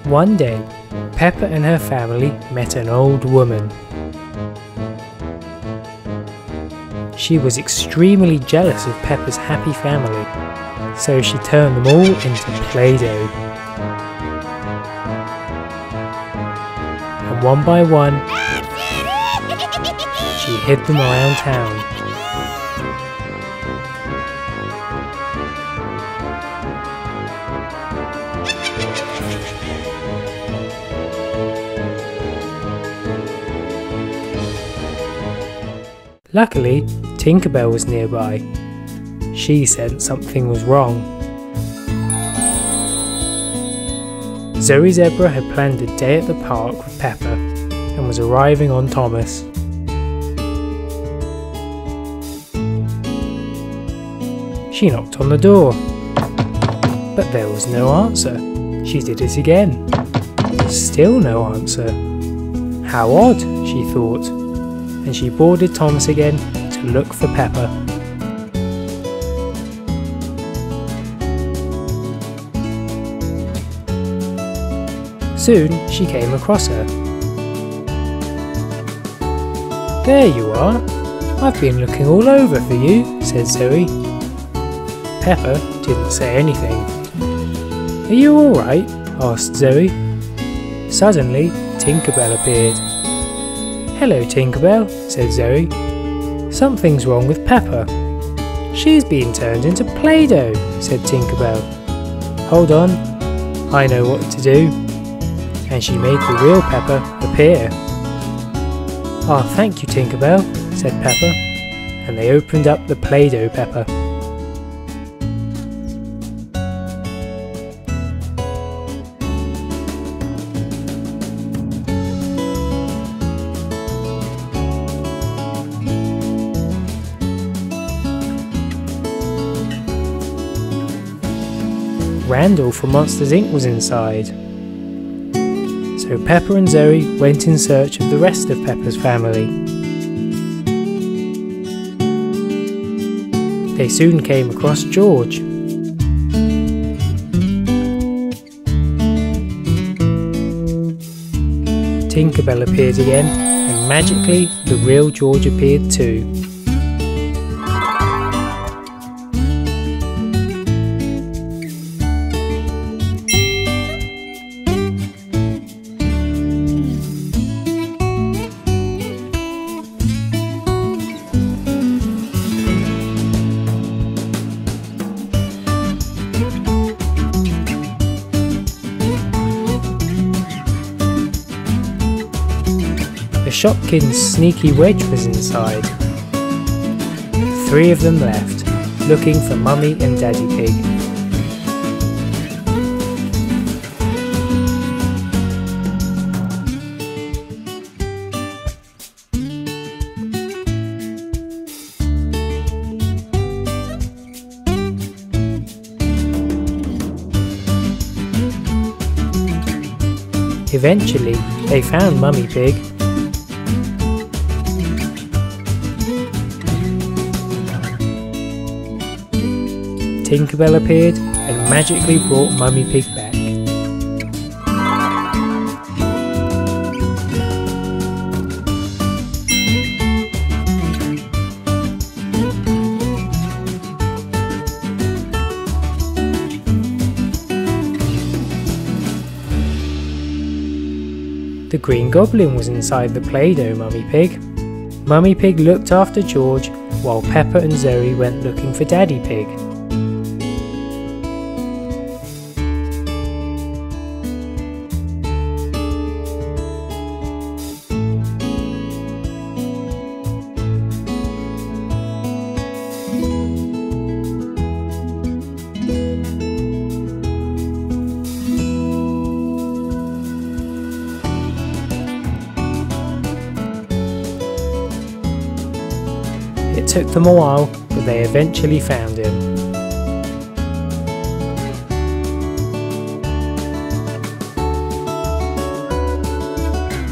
One day, Peppa and her family met an old woman. She was extremely jealous of Peppa's happy family, so she turned them all into Play-Doh. And one by one, she hid them around town. Luckily, Tinker Bell was nearby. She sensed something was wrong. Zoe Zebra had planned a day at the park with Peppa and was arriving on Thomas. She knocked on the door, but there was no answer. She did it again. Still no answer. How odd, she thought, and she boarded Thomas again to look for Peppa. Soon she came across her. "There you are. I've been looking all over for you," said Zoe. Peppa didn't say anything. "Are you alright?" asked Zoe. Suddenly, Tinker Bell appeared. "Hello, Tinker Bell," said Zoe. "Something's wrong with Peppa." "She's been turned into Play-Doh," said Tinker Bell. "Hold on, I know what to do." And she made the real Peppa appear. "Ah, thank you, Tinker Bell," said Peppa, and they opened up the Play-Doh Peppa. Randall from Monsters Inc. was inside. So Peppa and Zoe went in search of the rest of Peppa's family. They soon came across George. Tinker Bell appeared again, and magically the real George appeared too. The Shopkins' Sneaky Wedge was inside. 3 of them left, looking for Mummy and Daddy Pig. Eventually, they found Mummy Pig. Tinker Bell appeared and magically brought Mummy Pig back. The Green Goblin was inside the Play-Doh Mummy Pig. Mummy Pig looked after George while Peppa and Zoe went looking for Daddy Pig. It took them a while, but they eventually found him.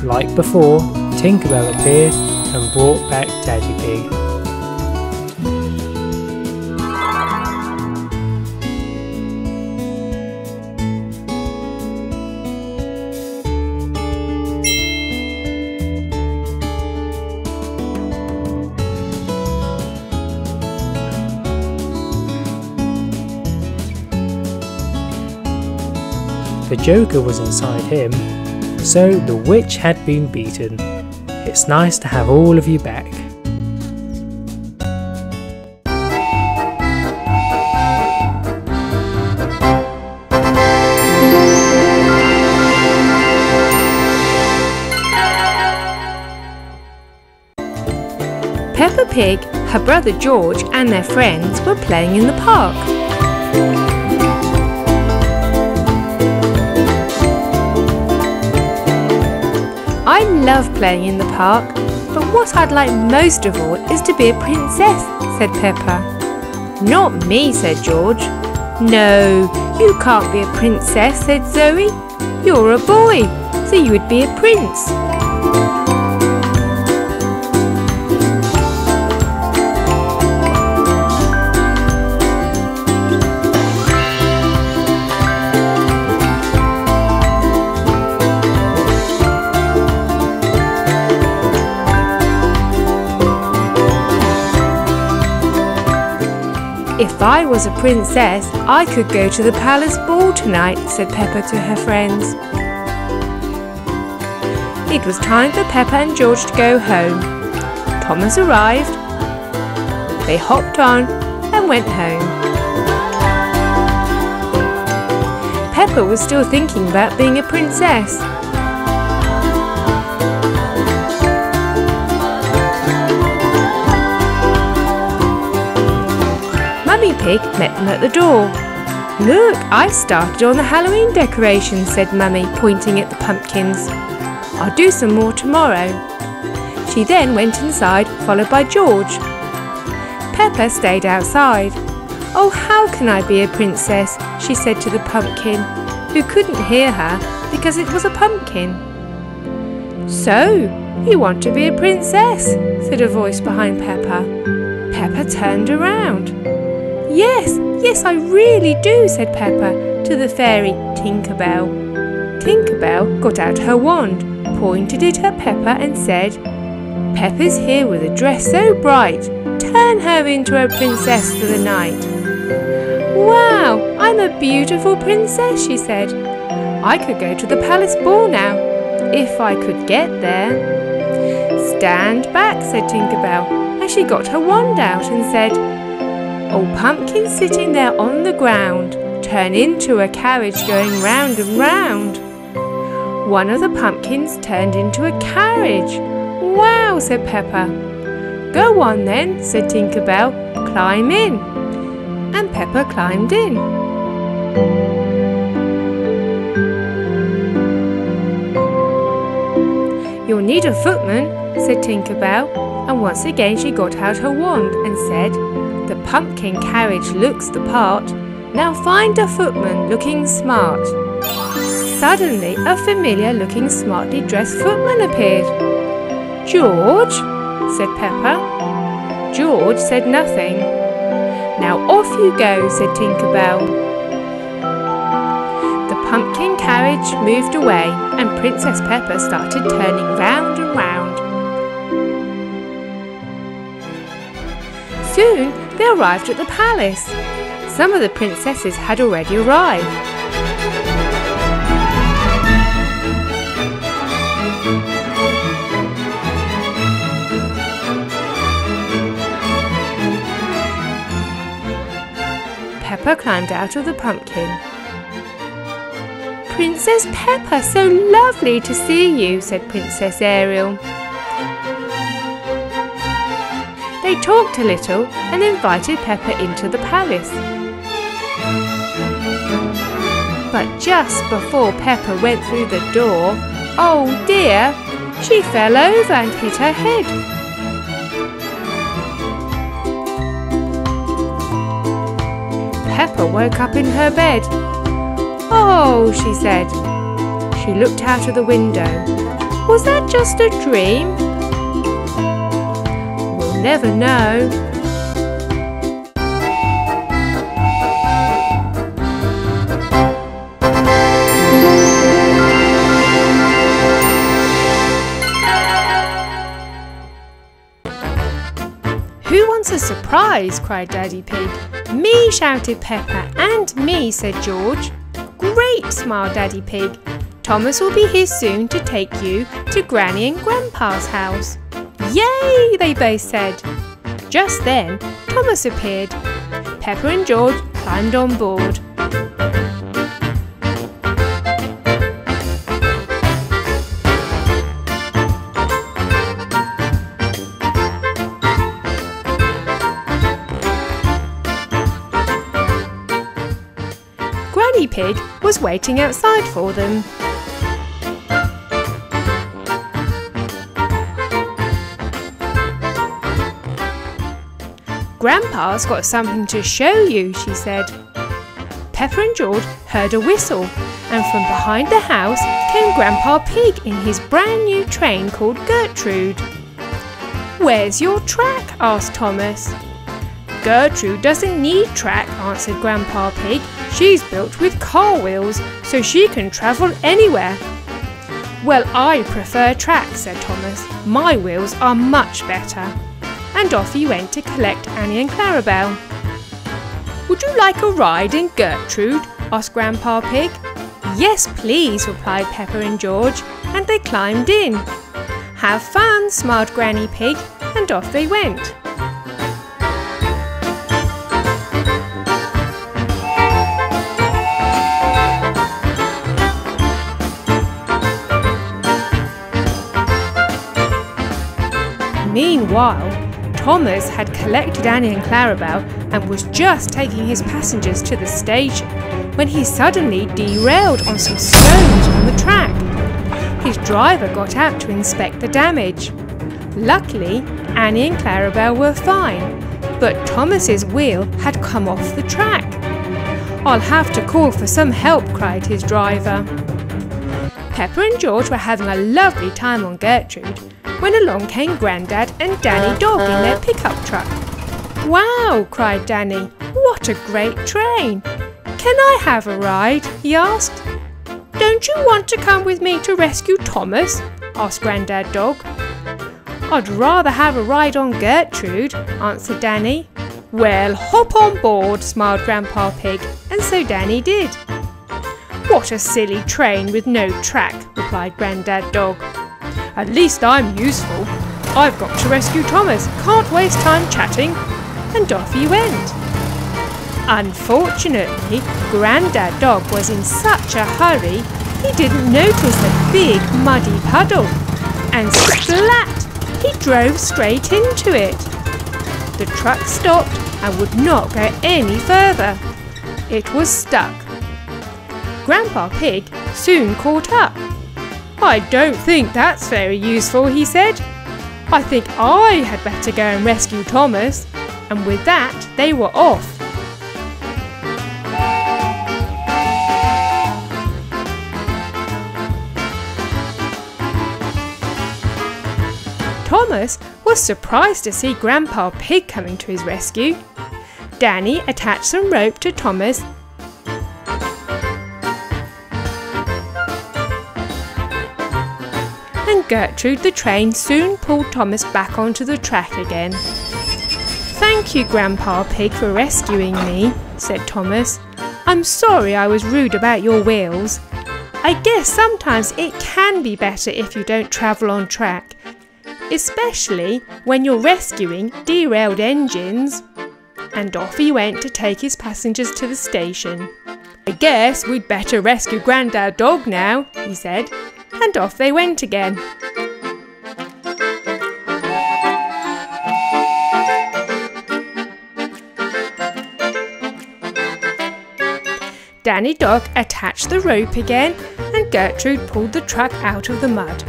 Like before, Tinker Bell appeared and brought back Daddy Pig. the Joker was inside him, so the witch had been beaten. It's nice to have all of you back. Peppa Pig, her brother George and their friends were playing in the park. I love playing in the park, but what I'd like most of all is to be a princess, said Peppa. Not me, said George. No, you can't be a princess, said Zoe. You're a boy, so you would be a prince. If I was a princess, I could go to the palace ball tonight, said Peppa to her friends. It was time for Peppa and George to go home. Thomas arrived. They hopped on and went home. Peppa was still thinking about being a princess. Mummy Pig met them at the door. Look, I started on the Halloween decorations, said Mummy, pointing at the pumpkins. I'll do some more tomorrow. She then went inside, followed by George. Peppa stayed outside. Oh, how can I be a princess? She said to the pumpkin, who couldn't hear her because it was a pumpkin. So, you want to be a princess? Said a voice behind Peppa. Peppa turned around. Yes, I really do, said Peppa to the fairy Tinkerbell. Tinkerbell got out her wand, pointed it at Peppa and said, Peppa's here with a dress so bright, turn her into a princess for the night. Wow, I'm a beautiful princess, she said. I could go to the palace ball now, if I could get there. Stand back, said Tinkerbell, as she got her wand out and said, Old pumpkin sitting there on the ground, turn into a carriage going round and round. One of the pumpkins turned into a carriage. Wow, said Peppa. Go on then, said Tinkerbell, climb in. And Peppa climbed in. You'll need a footman, said Tinkerbell, and once again she got out her wand and said, The pumpkin carriage looks the part, now find a footman looking smart. Suddenly a familiar looking smartly dressed footman appeared. George, said Peppa. George said nothing. Now off you go, said Tinkerbell. The pumpkin carriage moved away and Princess Peppa started turning round and round. Soon they arrived at the palace. Some of the princesses had already arrived. Peppa climbed out of the pumpkin. Princess Peppa, so lovely to see you, said Princess Ariel. They talked a little and invited Peppa into the palace. But just before Peppa went through the door, oh dear, she fell over and hit her head. Peppa woke up in her bed. Oh, she said. She looked out of the window. Was that just a dream? We'll never know. Who wants a surprise? Cried Daddy Pig. Me, shouted Peppa. And me, said George. Great, smiled Daddy Pig. Thomas will be here soon to take you to Granny and Grandpa's house. Yay, they both said. Just then, Thomas appeared. Peppa and George climbed on board. Granny Pig was waiting outside for them. Grandpa's got something to show you, she said. Peppa and George heard a whistle, and from behind the house came Grandpa Pig in his brand new train called Gertrude. Where's your track? Asked Thomas. Gertrude doesn't need track, answered Grandpa Pig. She's built with car wheels, so she can travel anywhere. Well, I prefer track, said Thomas. My wheels are much better. And off he went to collect Annie and Clarabelle. Would you like a ride in Gertrude? Asked Grandpa Pig. Yes, please, replied Peppa and George, and they climbed in. Have fun, smiled Granny Pig, and off they went. Meanwhile, Thomas had collected Annie and Clarabelle and was just taking his passengers to the station when he suddenly derailed on some stones on the track. His driver got out to inspect the damage. Luckily, Annie and Clarabelle were fine, but Thomas's wheel had come off the track. I'll have to call for some help, cried his driver. Peppa and George were having a lovely time on Gertrude when along came Grandad and Danny Dog in their pickup truck. Wow, cried Danny, what a great train! Can I have a ride? He asked. Don't you want to come with me to rescue Thomas? Asked Grandad Dog. I'd rather have a ride on Gertrude, answered Danny. Well, hop on board, smiled Grandpa Pig, and so Danny did. What a silly train with no track, replied Grandad Dog. At least I'm useful. I've got to rescue Thomas. Can't waste time chatting. And off he went. Unfortunately, Grandad Dog was in such a hurry, he didn't notice a big muddy puddle. And splat! He drove straight into it. The truck stopped and would not go any further. It was stuck. Grandpa Pig soon caught up. I don't think that's very useful, he said. I think I had better go and rescue Thomas. And with that, they were off. Thomas was surprised to see Grandpa Pig coming to his rescue. Danny attached some rope to Thomas and Gertrude the train soon pulled Thomas back onto the track again. Thank you, Grandpa Pig, for rescuing me, said Thomas. I'm sorry I was rude about your wheels. I guess sometimes it can be better if you don't travel on track, especially when you're rescuing derailed engines. And off he went to take his passengers to the station. I guess we'd better rescue Grandad Dog now, he said. And off they went again. Danny Dog attached the rope again and Gertrude pulled the truck out of the mud.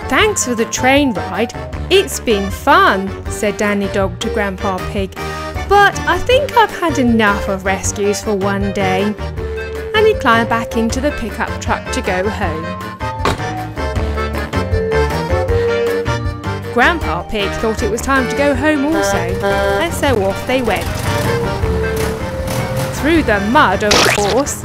Thanks for the train ride. It's been fun, said Danny Dog to Grandpa Pig. But I think I've had enough of rescues for one day. And he climbed back into the pickup truck to go home. Grandpa Pig thought it was time to go home also, and so off they went. Through the mud, of course.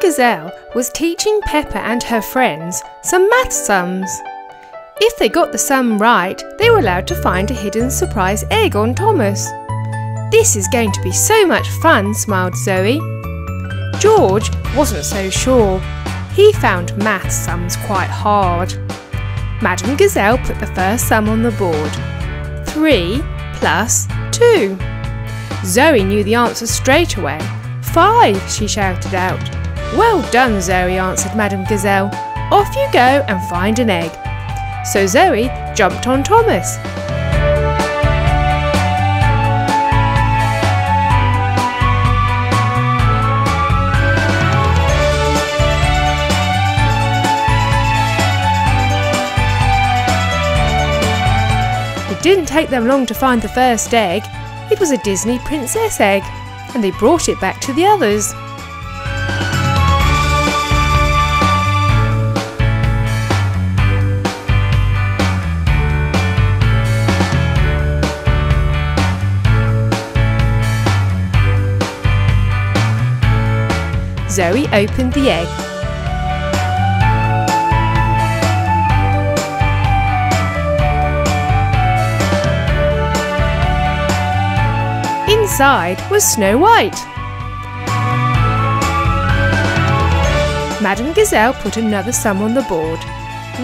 Gazelle was teaching Peppa and her friends some math sums. If they got the sum right, they were allowed to find a hidden surprise egg on Thomas. "This is going to be so much fun," smiled Zoe. George wasn't so sure. He found math sums quite hard. Madame Gazelle put the first sum on the board. 3 plus 2. Zoe knew the answer straight away. 5, she shouted out. "Well done, Zoe," answered Madame Gazelle. "Off you go and find an egg." So Zoe jumped on Thomas. It didn't take them long to find the first egg. It was a Disney princess egg, and they brought it back to the others. Zoe opened the egg. Inside was Snow White. Madame Gazelle put another sum on the board.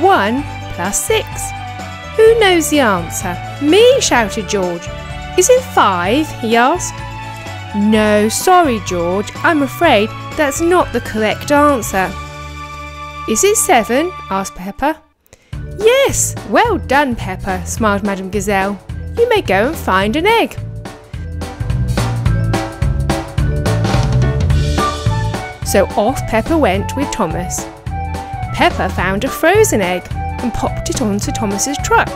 1 plus 6. "Who knows the answer?" "Me," shouted George. "Is it 5? he asked. "No, sorry George, I'm afraid that's not the correct answer." "Is it 7? asked Peppa. "Yes, well done Peppa," smiled Madame Gazelle. "You may go and find an egg." So off Peppa went with Thomas. Peppa found a frozen egg and popped it onto Thomas's truck.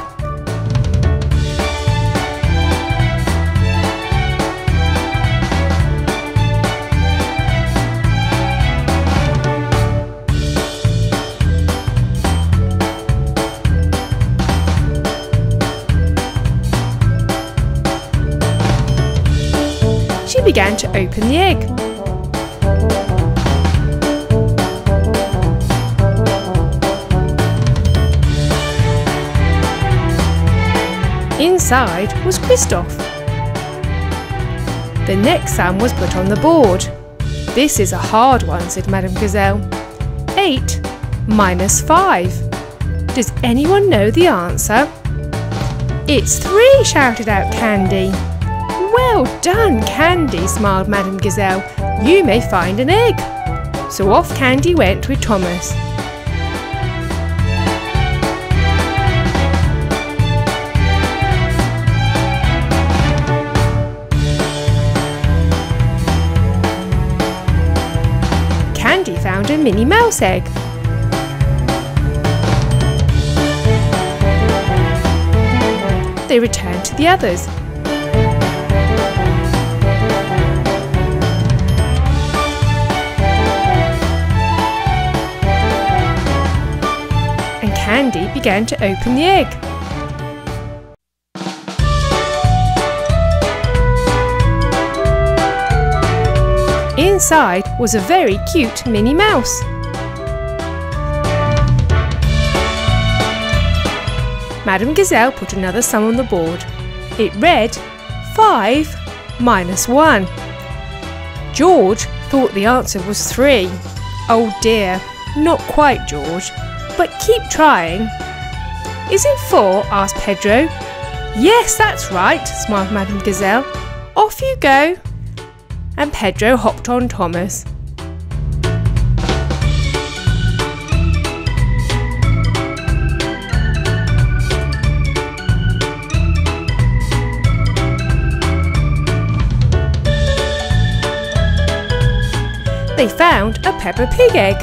She began to open the egg. Inside was Kristoff. The next sum was put on the board. "This is a hard one," said Madame Gazelle. 8 minus 5. Does anyone know the answer? "It's 3, shouted out Candy. "Well done, Candy," smiled Madame Gazelle. "You may find an egg." So off Candy went with Thomas. Candy found a Minnie Mouse egg. They returned to the others. And Candy began to open the egg. Inside was a very cute Minnie Mouse. Madame Gazelle put another sum on the board. It read 5 minus 1. George thought the answer was 3. Oh dear, not quite George, but keep trying. "Is it 4? asked Pedro. "Yes, that's right," smiled Madame Gazelle. "Off you go." And Pedro hopped on Thomas. They found a Peppa Pig egg.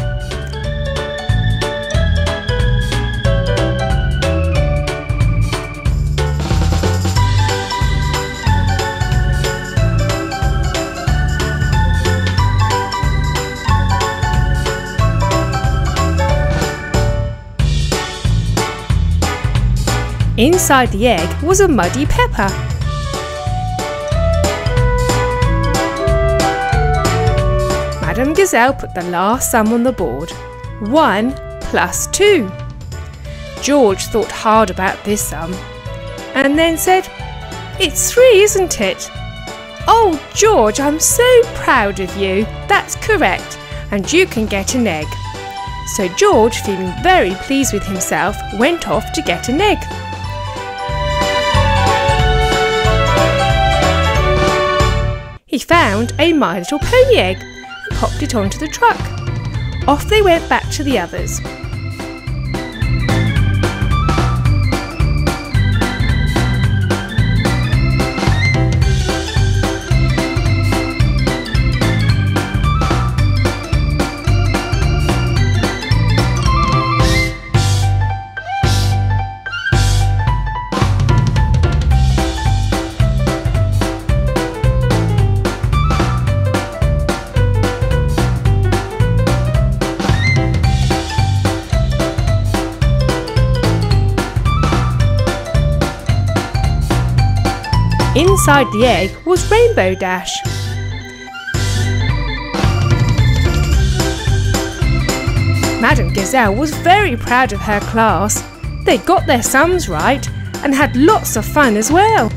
Inside the egg was a muddy Peppa. Madame Gazelle put the last sum on the board. 1 plus 2. George thought hard about this sum and then said, "It's 3, isn't it?" "Oh, George, I'm so proud of you. That's correct, and you can get an egg." So George, feeling very pleased with himself, went off to get an egg. He found a My Little Pony egg and popped it onto the truck. Off they went back to the others. Inside the egg was Rainbow Dash. Madame Gazelle was very proud of her class. They got their sums right and had lots of fun as well.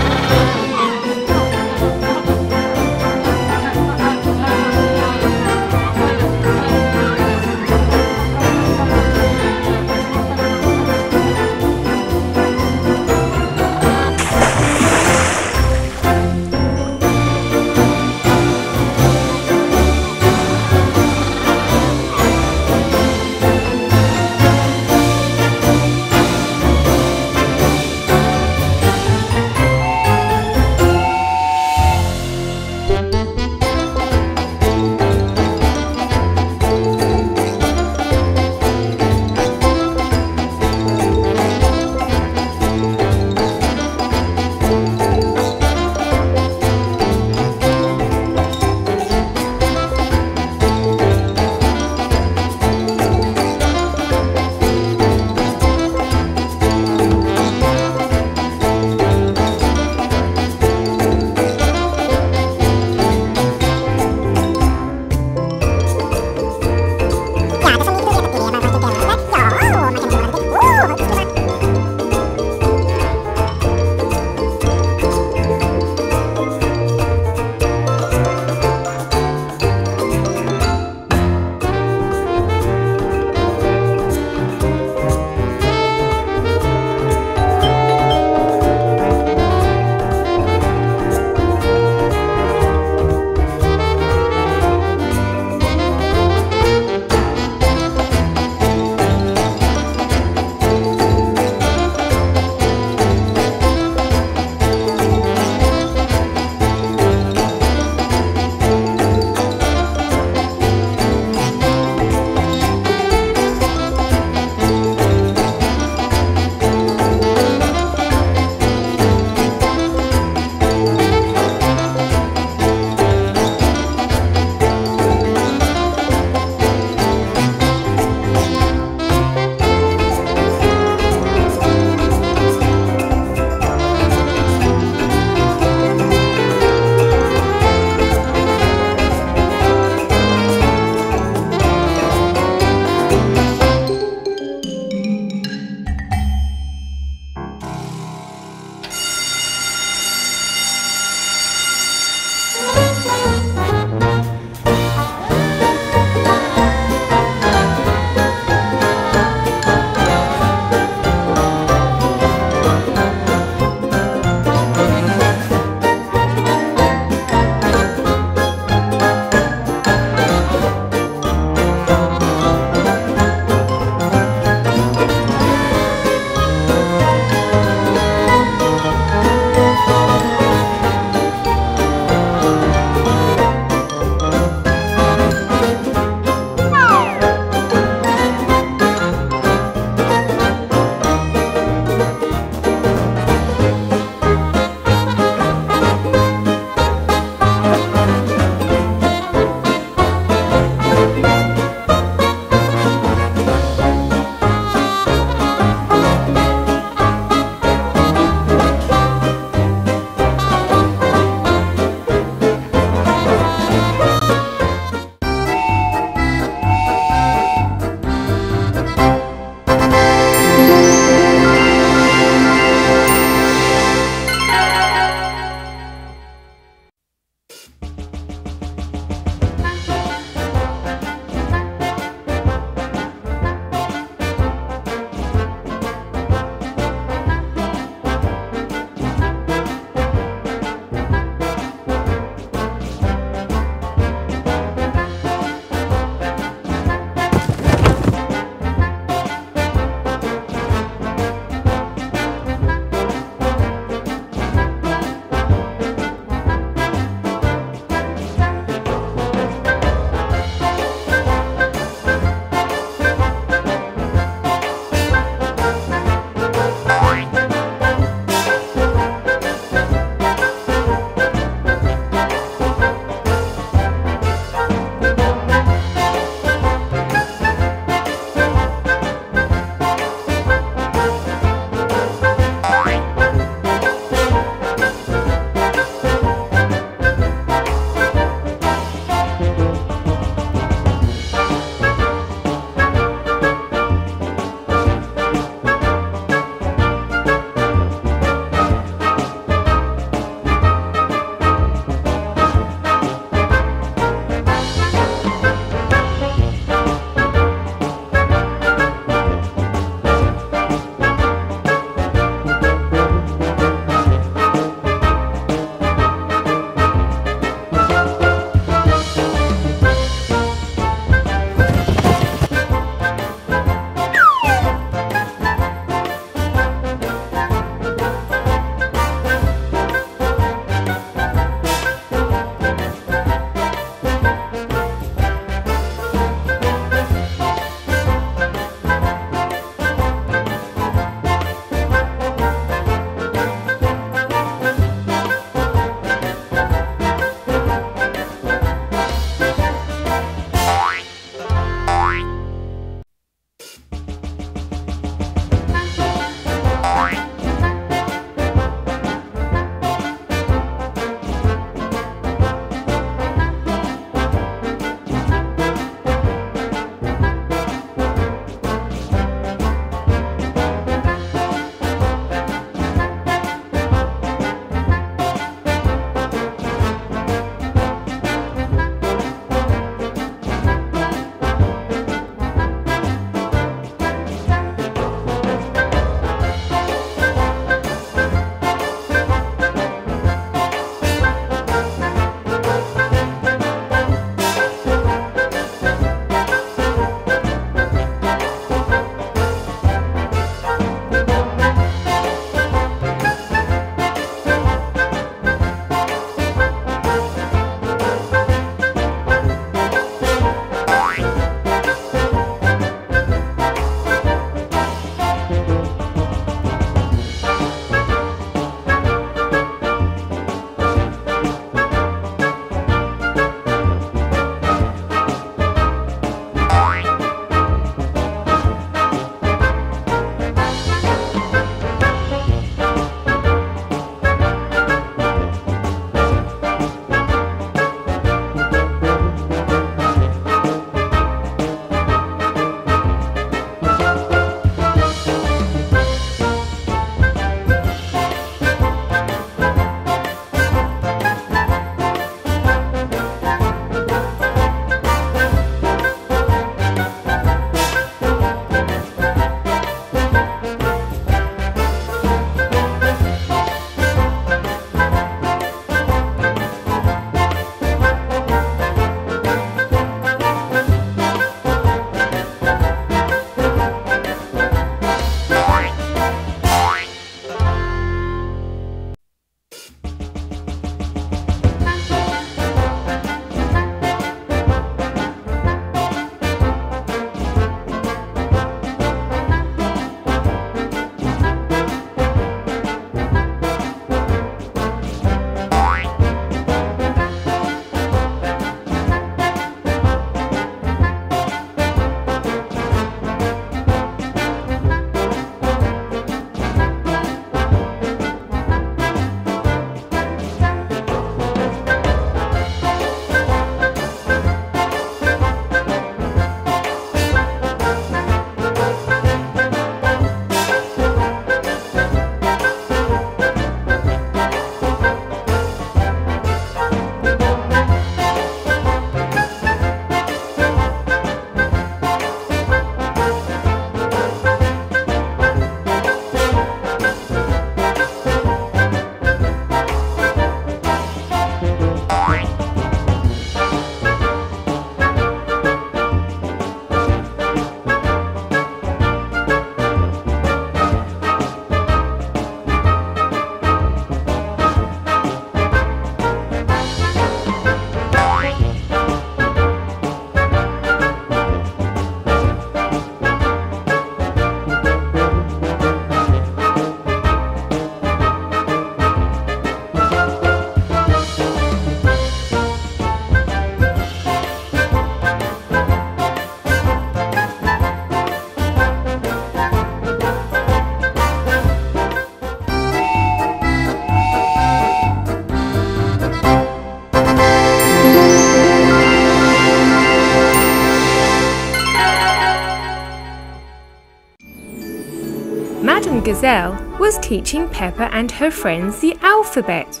Gazelle was teaching Peppa and her friends the alphabet.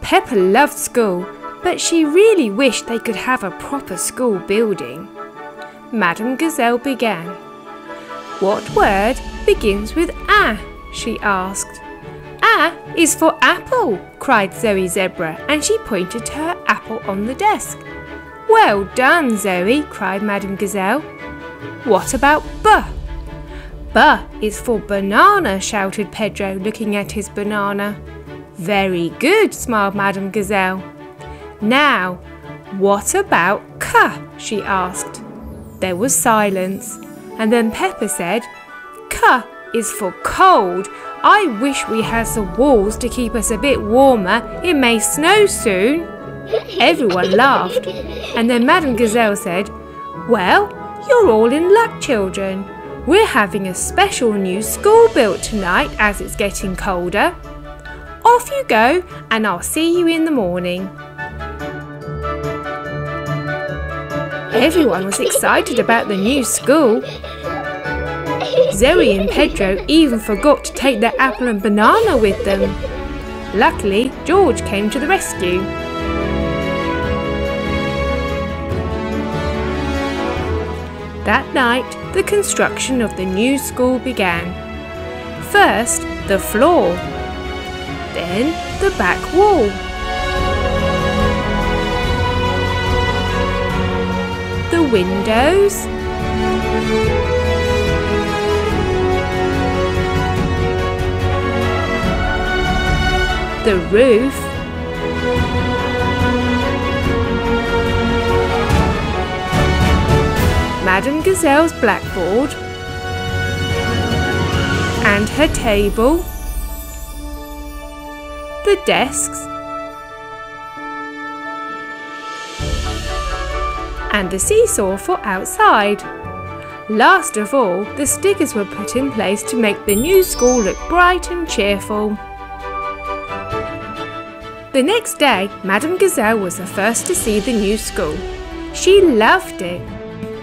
Peppa loved school, but she really wished they could have a proper school building. Madame Gazelle began. "What word begins with A?" she asked. "A is for apple," cried Zoe Zebra, and she pointed to her apple on the desk. "Well done, Zoe," cried Madame Gazelle. "What about B?" "B is for banana," shouted Pedro, looking at his banana. "Very good," smiled Madame Gazelle. "Now, what about C?" she asked. There was silence, and then Peppa said, "C is for cold. I wish we had some walls to keep us a bit warmer. It may snow soon." Everyone laughed, and then Madame Gazelle said, "Well, you're all in luck, children. We're having a special new school built tonight as it's getting colder. Off you go, and I'll see you in the morning." Everyone was excited about the new school. Zoe and Pedro even forgot to take their apple and banana with them. Luckily, George came to the rescue. That night, the construction of the new school began. First, the floor, then the back wall, the windows, the roof, Madame Gazelle's blackboard, and her table, the desks, and the seesaw for outside. Last of all, the stickers were put in place to make the new school look bright and cheerful. The next day, Madame Gazelle was the first to see the new school. She loved it.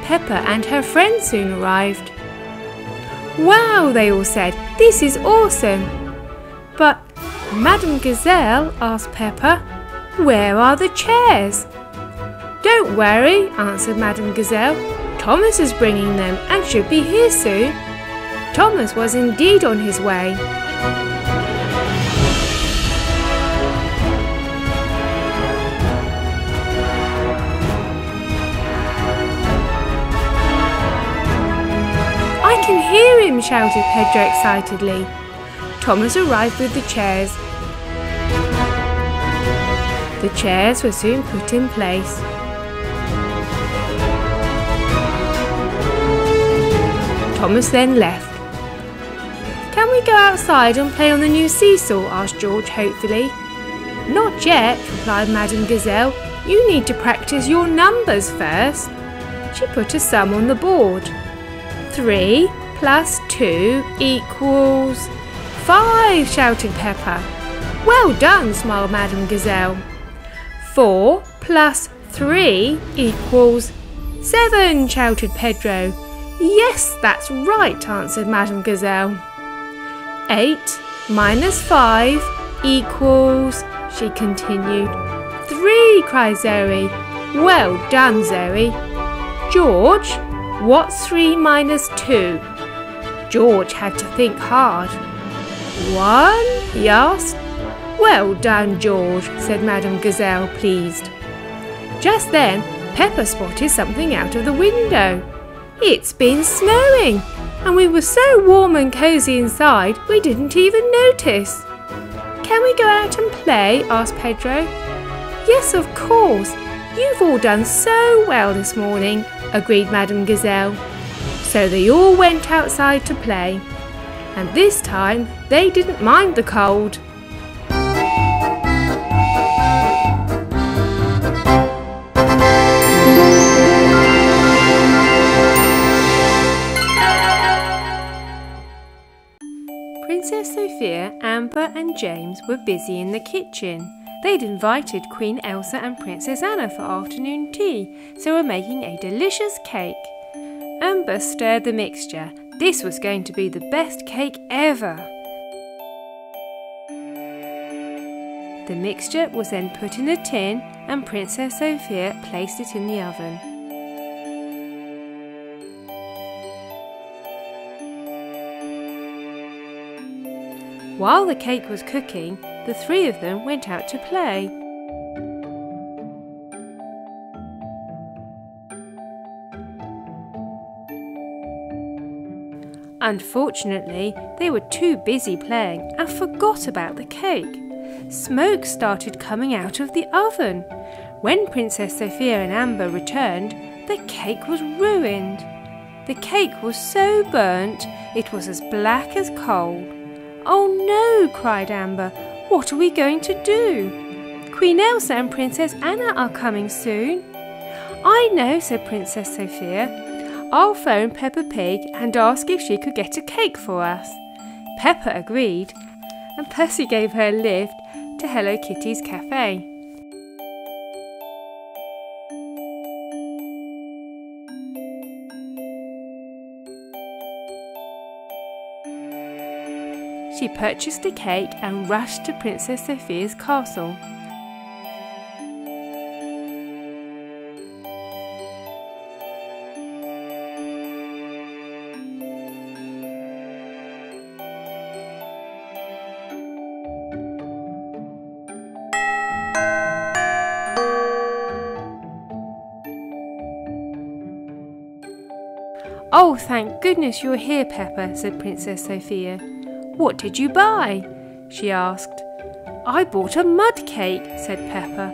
Peppa and her friends soon arrived. "Wow," they all said, "this is awesome." "But, Madame Gazelle," asked Peppa, "where are the chairs?" "Don't worry," answered Madame Gazelle. "Thomas is bringing them and should be here soon." Thomas was indeed on his way. "I can hear him," shouted Pedro excitedly. Thomas arrived with the chairs. The chairs were soon put in place. Thomas then left. "Can we go outside and play on the new seesaw?" asked George hopefully. "Not yet," replied Madame Gazelle. "You need to practice your numbers first." She put a sum on the board. 3 plus 2 equals 5, shouted Peppa. "Well done," smiled Madame Gazelle. 4 plus 3 equals 7, shouted Pedro. "Yes, that's right," answered Madame Gazelle. 8 minus 5 equals, she continued. 3, cried Zoe. "Well done, Zoe." "George, what's 3 minus 2? George had to think hard. 1, he asked. "Well done, George," said Madame Gazelle, pleased. Just then, Peppa spotted something out of the window. It's been snowing, and we were so warm and cosy inside we didn't even notice. "Can we go out and play?" asked Pedro. "Yes, of course. You've all done so well this morning," agreed Madame Gazelle. So they all went outside to play, and this time they didn't mind the cold. Princess Sophia, Amber and James were busy in the kitchen. They'd invited Queen Elsa and Princess Anna for afternoon tea, so were making a delicious cake. Amber stirred the mixture. This was going to be the best cake ever. The mixture was then put in a tin and Princess Sophia placed it in the oven. While the cake was cooking, the three of them went out to play. Unfortunately, they were too busy playing and forgot about the cake. Smoke started coming out of the oven. When Princess Sophia and Amber returned, the cake was ruined. The cake was so burnt, it was as black as coal. "Oh no," cried Amber, "what are we going to do? Queen Elsa and Princess Anna are coming soon." "I know," said Princess Sophia. "I'll phone Peppa Pig and ask if she could get a cake for us." Peppa agreed, and Percy gave her a lift to Hello Kitty's cafe. She purchased a cake and rushed to Princess Sophia's castle. "Oh, thank goodness you're here, Peppa," said Princess Sophia. "What did you buy?" she asked. "I bought a mud cake," said Peppa.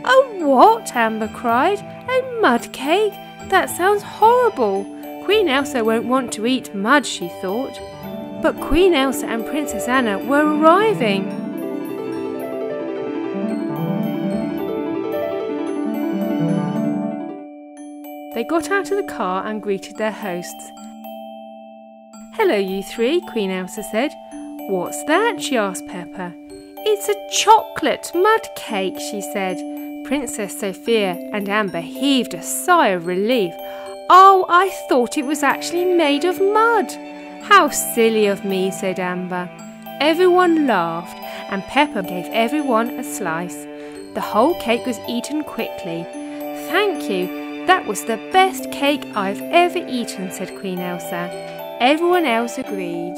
"A what?" Amber cried. "A mud cake? That sounds horrible. Queen Elsa won't want to eat mud," she thought. But Queen Elsa and Princess Anna were arriving. They got out of the car and greeted their hosts. "Hello, you three," Queen Elsa said. "What's that?" she asked Peppa. "It's a chocolate mud cake," she said. Princess Sophia and Amber heaved a sigh of relief. "Oh, I thought it was actually made of mud." "How silly of me," said Amber. Everyone laughed and Peppa gave everyone a slice. The whole cake was eaten quickly. "Thank you. That was the best cake I've ever eaten," said Queen Elsa. Everyone else agreed.